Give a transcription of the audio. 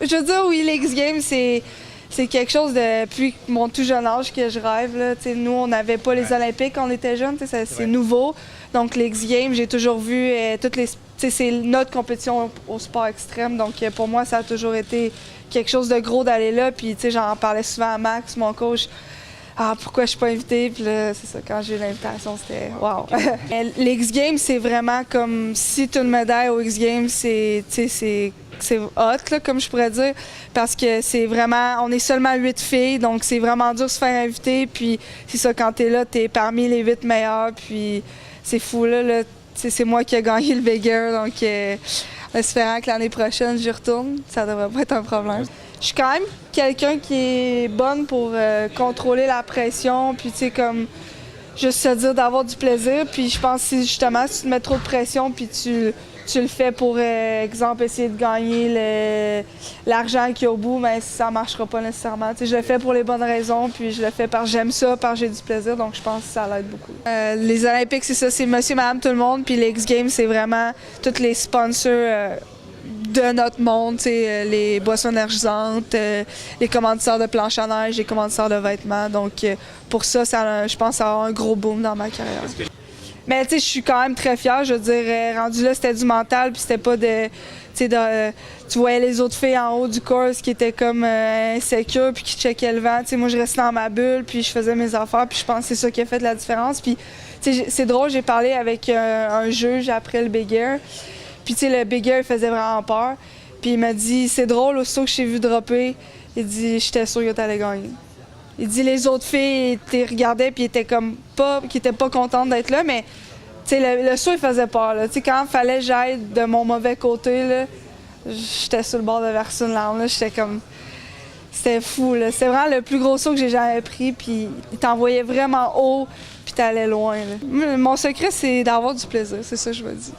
Je veux dire, oui, les X-Games, c'est quelque chose depuis mon tout jeune âge que je rêve. Là. Nous, on n'avait pas les Olympiques quand on était jeunes, c'est nouveau. Donc, les X-Games, j'ai toujours vu toutes les. C'est notre compétition au sport extrême. Donc, pour moi, ça a toujours été quelque chose de gros d'aller là. Puis, j'en parlais souvent à Max, mon coach. Ah, pourquoi je suis pas invitée? Puis là, c'est ça, quand j'ai eu l'invitation, c'était wow! Les X-Games, c'est vraiment comme si tu as une médaille aux X-Games, c'est hot, là, comme je pourrais dire, parce que c'est vraiment, on est seulement 8 filles, donc c'est vraiment dur de se faire inviter, puis c'est ça, quand t'es là, t'es parmi les 8 meilleures, puis c'est fou, là c'est moi qui ai gagné le Bigger, donc en espérant que l'année prochaine, j'y retourne, ça devrait pas être un problème. Je suis quand même quelqu'un qui est bonne pour contrôler la pression, puis tu sais, comme juste se dire d'avoir du plaisir. Puis je pense que justement, si tu te mets trop de pression, puis tu le fais pour, exemple, essayer de gagner l'argent qu'il y a au bout, mais ça marchera pas nécessairement. Tu sais, je le fais pour les bonnes raisons, puis je le fais parce que j'aime ça, parce que j'ai du plaisir, donc je pense que ça l'aide beaucoup. Les Olympiques, c'est ça, c'est monsieur, madame, tout le monde, puis les X-Games, c'est vraiment tous les sponsors de notre monde, les boissons énergisantes, les commanditaires de planches à neige, les commanditaires de vêtements. Donc pour ça, je pense que ça va avoir un gros boom dans ma carrière. Mais tu sais, je suis quand même très fière. Je veux dire, rendu là, c'était du mental, puis c'était pas tu voyais les autres filles en haut du course qui étaient comme insécures, puis qui checkaient le vent. Tu sais, moi, je restais dans ma bulle, puis je faisais mes affaires, puis je pense que c'est ça qui a fait la différence. Puis tu sais, c'est drôle, j'ai parlé avec un juge après le Big Air. Puis, tu sais, le Big Air, il faisait vraiment peur. Puis, il m'a dit, c'est drôle, aussitôt que je t'ai vu dropper, il dit, j'étais sûr que t'allais gagner. Il dit, les autres filles, ils regardaient, puis ils étaient comme pas, qui étaient pas contentes d'être là, mais, tu sais, le saut, il faisait peur, là. Tu sais, quand il fallait que j'aille de mon mauvais côté, là, j'étais sur le bord de verser une larme, là. J'étais comme. C'était fou, là. C'était vraiment le plus gros saut que j'ai jamais pris, puis il t'envoyait vraiment haut, puis t'allais loin, là. Mon secret, c'est d'avoir du plaisir, c'est ça que je me dis.